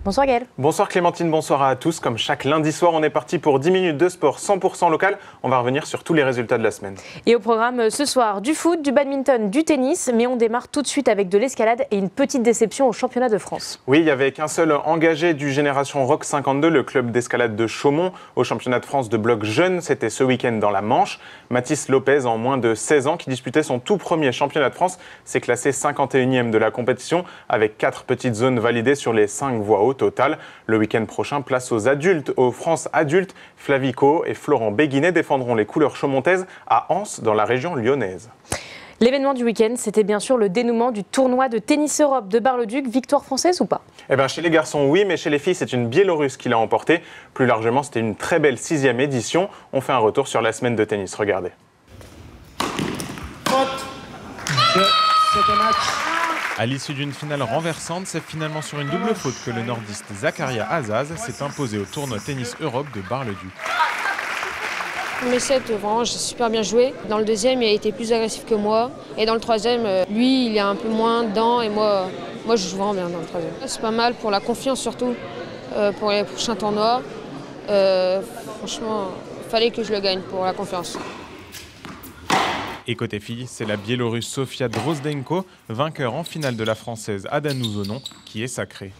Bonsoir Gaël. Bonsoir Clémentine, bonsoir à tous. Comme chaque lundi soir, on est parti pour 10 minutes de sport 100% local. On va revenir sur tous les résultats de la semaine. Et au programme ce soir, du foot, du badminton, du tennis. Mais on démarre tout de suite avec de l'escalade et une petite déception au championnat de France. Oui, il n'y avait qu'un seul engagé du Génération Rock 52, le club d'escalade de Chaumont. Au championnat de France de bloc jeune, c'était ce week-end dans la Manche. Mathis Lopez, en moins de 16 ans, qui disputait son tout premier championnat de France, s'est classé 51e de la compétition avec 4 petites zones validées sur les 5 voies au total. Le week-end prochain, place aux adultes. Aux France adultes, Flavie Cohaut et Florent Béguinet défendront les couleurs chaumontaises à Anse, dans la région lyonnaise. L'événement du week-end, c'était bien sûr le dénouement du tournoi de tennis Europe de Bar-le-Duc. Victoire française ou pas? Chez les garçons, oui, mais chez les filles, c'est une Biélorusse qui l'a emporté. Plus largement, c'était une très belle 6e édition. On fait un retour sur la semaine de tennis. Regardez. À l'issue d'une finale renversante, c'est finalement sur une double faute que le nordiste Zakaria Azaz s'est imposé au tournoi Tennis Europe de Bar-le-Duc. Mes sets, vraiment, j'ai super bien joué. Dans le deuxième, il a été plus agressif que moi. Et dans le troisième, lui, il est un peu moins dedans. Et moi je joue vraiment bien dans le troisième. C'est pas mal pour la confiance, surtout pour les prochains tournois. Franchement, il fallait que je le gagne pour la confiance. Et côté filles, c'est la Biélorusse Sofia Drozdenko, vainqueur en finale de la Française Ada Nouzonon, qui est sacrée.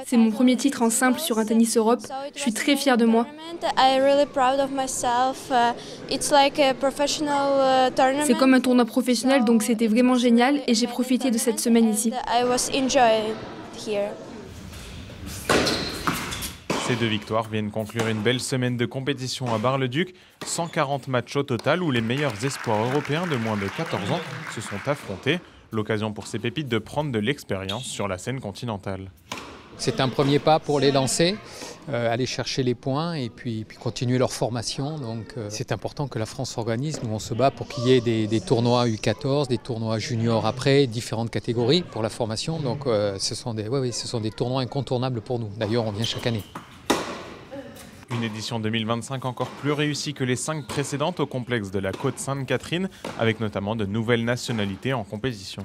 C'est mon premier titre en simple sur un tennis Europe. Je suis très fière de moi. C'est comme un tournoi professionnel, donc c'était vraiment génial et j'ai profité de cette semaine ici. Ces 2 victoires viennent conclure une belle semaine de compétition à Bar-le-Duc. 140 matchs au total où les meilleurs espoirs européens de moins de 14 ans se sont affrontés. L'occasion pour ces pépites de prendre de l'expérience sur la scène continentale. C'est un premier pas pour les lancer, aller chercher les points et puis continuer leur formation. Donc c'est important que la France s'organise. Nous on se bat pour qu'il y ait des tournois U14, des tournois juniors après, différentes catégories pour la formation. Donc ce sont des tournois incontournables pour nous. D'ailleurs on vient chaque année. Une édition 2025 encore plus réussie que les 5 précédentes au complexe de la Côte Sainte-Catherine, avec notamment de nouvelles nationalités en compétition.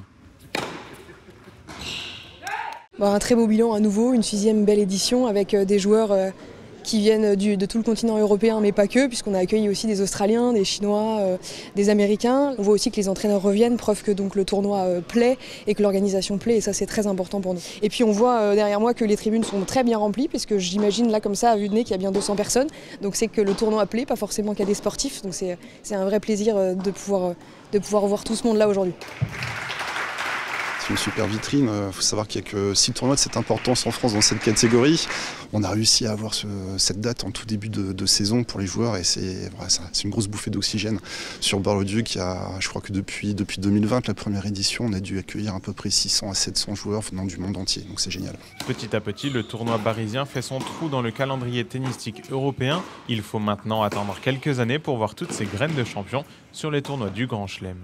Un très beau bilan à nouveau, une 6e belle édition avec des joueurs qui viennent de tout le continent européen, mais pas que, puisqu'on a accueilli aussi des Australiens, des Chinois, des Américains. On voit aussi que les entraîneurs reviennent, preuve que donc, le tournoi plaît et que l'organisation plaît, et ça c'est très important pour nous. Et puis on voit derrière moi que les tribunes sont très bien remplies, puisque j'imagine là comme ça, à vue de nez, qu'il y a bien 200 personnes. Donc c'est que le tournoi plaît, pas forcément qu'il y a des sportifs. Donc c'est un vrai plaisir de pouvoir voir tout ce monde là aujourd'hui. C'est une super vitrine. Il faut savoir qu'il n'y a que 6 tournois de cette importance en France dans cette catégorie. On a réussi à avoir cette date en tout début de saison pour les joueurs et c'est une grosse bouffée d'oxygène. Sur Bar-le-Duc, je crois que depuis 2020, la première édition, on a dû accueillir à peu près 600 à 700 joueurs venant du monde entier. Donc c'est génial. Petit à petit, le tournoi parisien fait son trou dans le calendrier tennistique européen. Il faut maintenant attendre quelques années pour voir toutes ces graines de champions sur les tournois du Grand Chelem.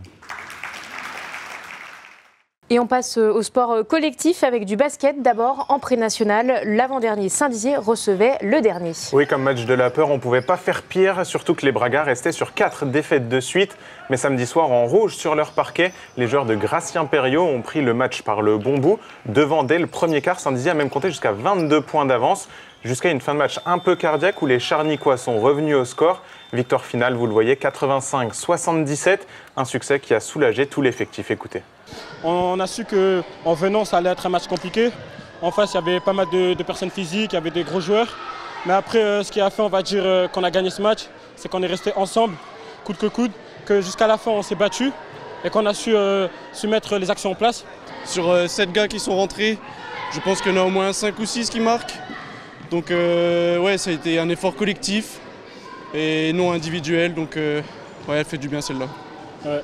Et on passe au sport collectif avec du basket. D'abord, en pré-national, l'avant-dernier Saint-Dizier recevait le dernier. Oui, comme match de la peur, on ne pouvait pas faire pire, surtout que les Bragas restaient sur 4 défaites de suite. Mais samedi soir, en rouge sur leur parquet, les joueurs de Gratien Périot ont pris le match par le bon bout. Devant dès le premier quart, Saint-Dizier a même compté jusqu'à 22 points d'avance. Jusqu'à une fin de match un peu cardiaque où les Charnicois sont revenus au score. Victoire finale, vous le voyez, 85-77. Un succès qui a soulagé tout l'effectif. Écoutez. On a su qu'en venant, ça allait être un match compliqué. En face, il y avait pas mal de personnes physiques, il y avait des gros joueurs. Mais après, ce qui a fait, on va dire, qu'on a gagné ce match, c'est qu'on est resté ensemble, coude que coude, que jusqu'à la fin, on s'est battu et qu'on a su mettre les actions en place. Sur 7 gars qui sont rentrés, je pense qu'il y en a au moins 5 ou 6 qui marquent. Donc ouais, ça a été un effort collectif et non individuel, donc ouais, elle fait du bien celle-là. Ouais.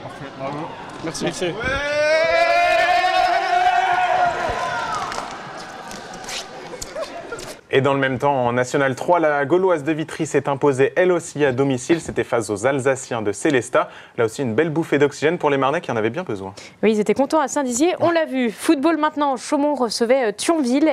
Parfait, bravo. Merci. Merci. Ouais. Et dans le même temps, en National 3, la Gauloise de Vitry s'est imposée elle aussi à domicile. C'était face aux Alsaciens de Célestat. Là aussi, une belle bouffée d'oxygène pour les Marnais qui en avaient bien besoin. Oui, ils étaient contents à Saint-Dizier, on l'a vu. Football maintenant, Chaumont recevait Thionville.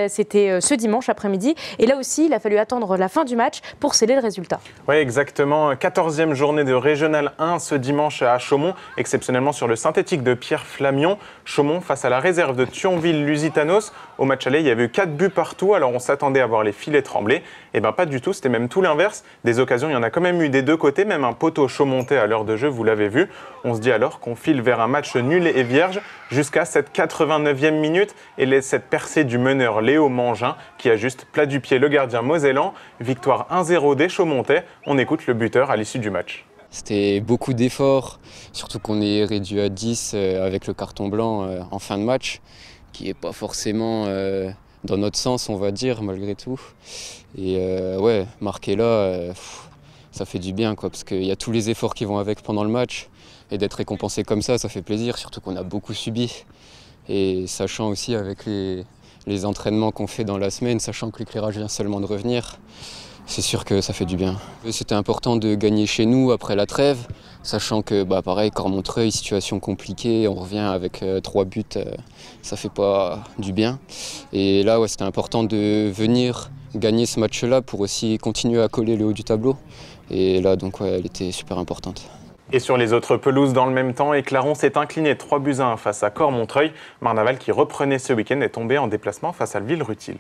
C'était ce dimanche après-midi. Et là aussi, il a fallu attendre la fin du match pour sceller le résultat. Oui, exactement. 14e journée de Régional 1 ce dimanche à Chaumont, exceptionnellement sur le synthétique de Pierre Flamion. Chaumont face à la réserve de Thionville-Lusitanos. Au match aller, il y avait eu 4 buts partout, alors on s'attendait à voir les filets trembler. Et bien pas du tout, c'était même tout l'inverse. Des occasions, il y en a quand même eu des deux côtés, même un poteau chaumontais à l'heure de jeu, vous l'avez vu. On se dit alors qu'on file vers un match nul et vierge jusqu'à cette 89e minute et cette percée du meneur Léo Mangin qui a juste plat du pied le gardien mosellan. Victoire 1-0 des Chaumontais. On écoute le buteur à l'issue du match. C'était beaucoup d'efforts, surtout qu'on est réduit à 10 avec le carton blanc en fin de match, qui n'est pas forcément dans notre sens, on va dire, malgré tout. Et ouais, marquer là, ça fait du bien, quoi, parce qu'il y a tous les efforts qui vont avec pendant le match. Et d'être récompensé comme ça fait plaisir, surtout qu'on a beaucoup subi. Et sachant aussi avec les entraînements qu'on fait dans la semaine, sachant que l'éclairage vient seulement de revenir, c'est sûr que ça fait du bien. C'était important de gagner chez nous après la trêve, sachant que pareil, Cormontreuil, situation compliquée, on revient avec 3 buts, ça fait pas du bien. Et là, ouais, c'était important de venir gagner ce match-là pour aussi continuer à coller le haut du tableau. Et là, donc, ouais, elle était super importante. Et sur les autres pelouses dans le même temps, Éclaron s'est incliné 3-1 face à Cormontreuil. Marnaval, qui reprenait ce week-end, est tombé en déplacement face à Villerutil.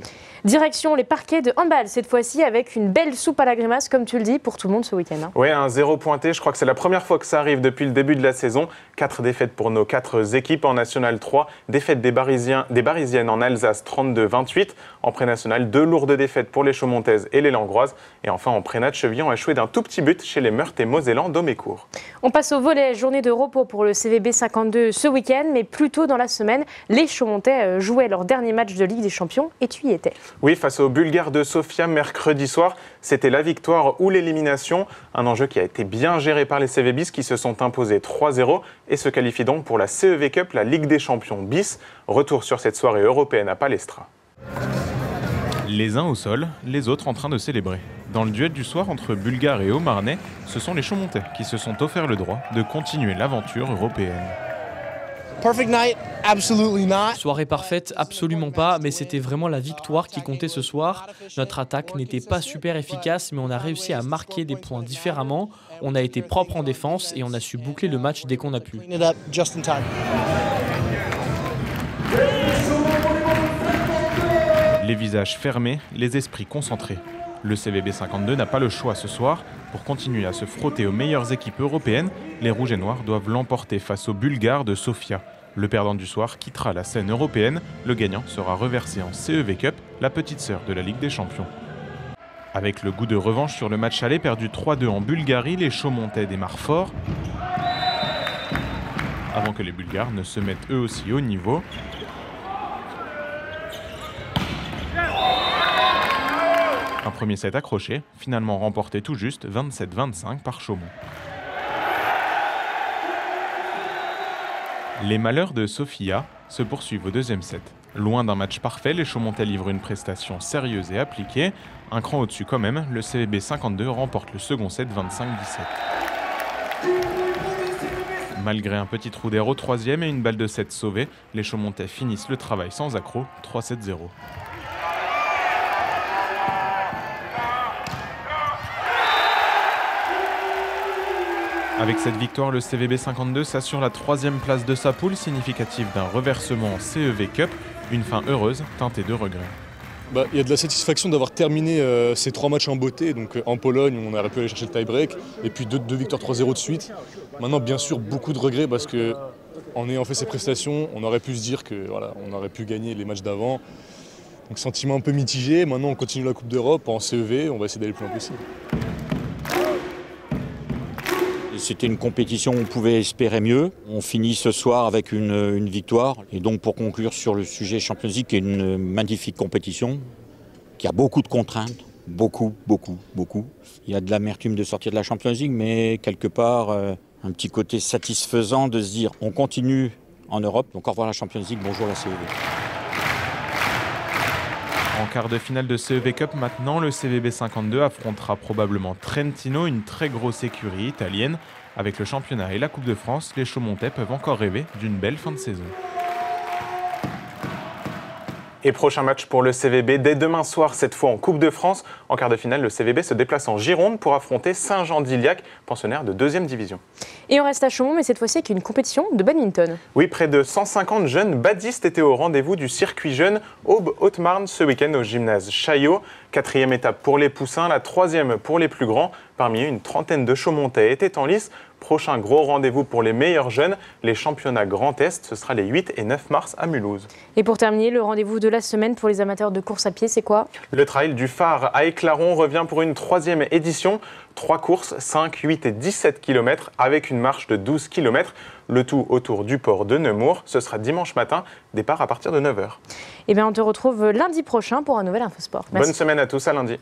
Direction les parquets de handball, cette fois-ci avec une belle soupe à la grimace, comme tu le dis, pour tout le monde ce week-end. Oui, un 0 pointé, je crois que c'est la première fois que ça arrive depuis le début de la saison. 4 défaites pour nos 4 équipes en National 3. Défaite des Barisiennes en Alsace, 32-28. En pré-national, 2 lourdes défaites pour les Chaumontaises et les Langroises. Et enfin, en pré-nat, Chevillon a échoué d'un tout petit but chez les Meurthes et Mosellans d'Aumécourt. On passe au volley, journée de repos pour le CVB 52 ce week-end, mais plus tôt dans la semaine, les Chaumontais jouaient leur dernier match de Ligue des Champions et tu y étais. Oui, face aux Bulgares de Sofia mercredi soir, c'était la victoire ou l'élimination. Un enjeu qui a été bien géré par les CVBistes qui se sont imposés 3-0 et se qualifient donc pour la CEV Cup, la Ligue des Champions bis. Retour sur cette soirée européenne à Palestra. Les uns au sol, les autres en train de célébrer. Dans le duel du soir entre Bulgares et Haut-Marnais, ce sont les Chaumontais qui se sont offert le droit de continuer l'aventure européenne. Perfect night, absolutely not. Soirée parfaite, absolument pas, mais c'était vraiment la victoire qui comptait ce soir. Notre attaque n'était pas super efficace, mais on a réussi à marquer des points différemment. On a été propre en défense et on a su boucler le match dès qu'on a pu. Les visages fermés, les esprits concentrés. Le CVB 52 n'a pas le choix ce soir. Pour continuer à se frotter aux meilleures équipes européennes, les Rouges et Noirs doivent l'emporter face aux Bulgares de Sofia. Le perdant du soir quittera la scène européenne. Le gagnant sera reversé en CEV Cup, la petite sœur de la Ligue des Champions. Avec le goût de revanche sur le match aller perdu 3-2 en Bulgarie, les Chaumontais démarrent fort. Avant que les Bulgares ne se mettent eux aussi au niveau. Un premier set accroché, finalement remporté tout juste 27-25 par Chaumont. Les malheurs de Sofia se poursuivent au deuxième set. Loin d'un match parfait, les Chaumontais livrent une prestation sérieuse et appliquée. Un cran au-dessus quand même, le CVB 52 remporte le second set 25-17. Malgré un petit trou d'air au troisième et une balle de 7 sauvée, les Chaumontais finissent le travail sans accroc, 3-7-0. Avec cette victoire, le CVB 52 s'assure la 3e place de sa poule, significative d'un reversement en CEV Cup, une fin heureuse, teintée de regrets. Il y a de la satisfaction d'avoir terminé ces 3 matchs en beauté, donc en Pologne où on aurait pu aller chercher le tie-break, et puis deux victoires 3-0 de suite. Maintenant, bien sûr, beaucoup de regrets parce qu'en ayant fait ces prestations, on aurait pu se dire qu'on aurait pu gagner les matchs d'avant. Donc sentiment un peu mitigé. Maintenant, on continue la Coupe d'Europe en CEV, on va essayer d'aller le plus loin possible. C'était une compétition où on pouvait espérer mieux. On finit ce soir avec une victoire. Et donc pour conclure sur le sujet Champions League, qui est une magnifique compétition, qui a beaucoup de contraintes, beaucoup. Il y a de l'amertume de sortir de la Champions League, mais quelque part un petit côté satisfaisant de se dire on continue en Europe. Donc au revoir la Champions League, bonjour la CEV. En quart de finale de CEV Cup maintenant, le CVB 52 affrontera probablement Trentino, une très grosse écurie italienne. Avec le championnat et la Coupe de France, les Chaumontais peuvent encore rêver d'une belle fin de saison. Et prochain match pour le CVB dès demain soir, cette fois en Coupe de France. En quart de finale, le CVB se déplace en Gironde pour affronter Saint-Jean-d'Iliac, pensionnaire de 2e division. Et on reste à Chaumont, mais cette fois-ci avec une compétition de badminton. Oui, près de 150 jeunes badistes étaient au rendez-vous du circuit jeune Aube-Haute-Marne ce week-end au gymnase Chaillot. 4e étape pour les poussins, la 3e pour les plus grands. Parmi eux, une trentaine de Chaumontais étaient en lice. Prochain gros rendez-vous pour les meilleurs jeunes, les championnats Grand Est, ce sera les 8 et 9 mars à Mulhouse. Et pour terminer, le rendez-vous de la semaine pour les amateurs de course à pied, c'est quoi? Le trail du Phare à Éclaron revient pour une 3e édition. 3 courses, 5, 8 et 17 km avec une marche de 12 km. Le tout autour du port de Nemours. Ce sera dimanche matin, départ à partir de 9h. Eh bien, on te retrouve lundi prochain pour un nouvel Infosport. Merci. Bonne semaine à tous, à lundi.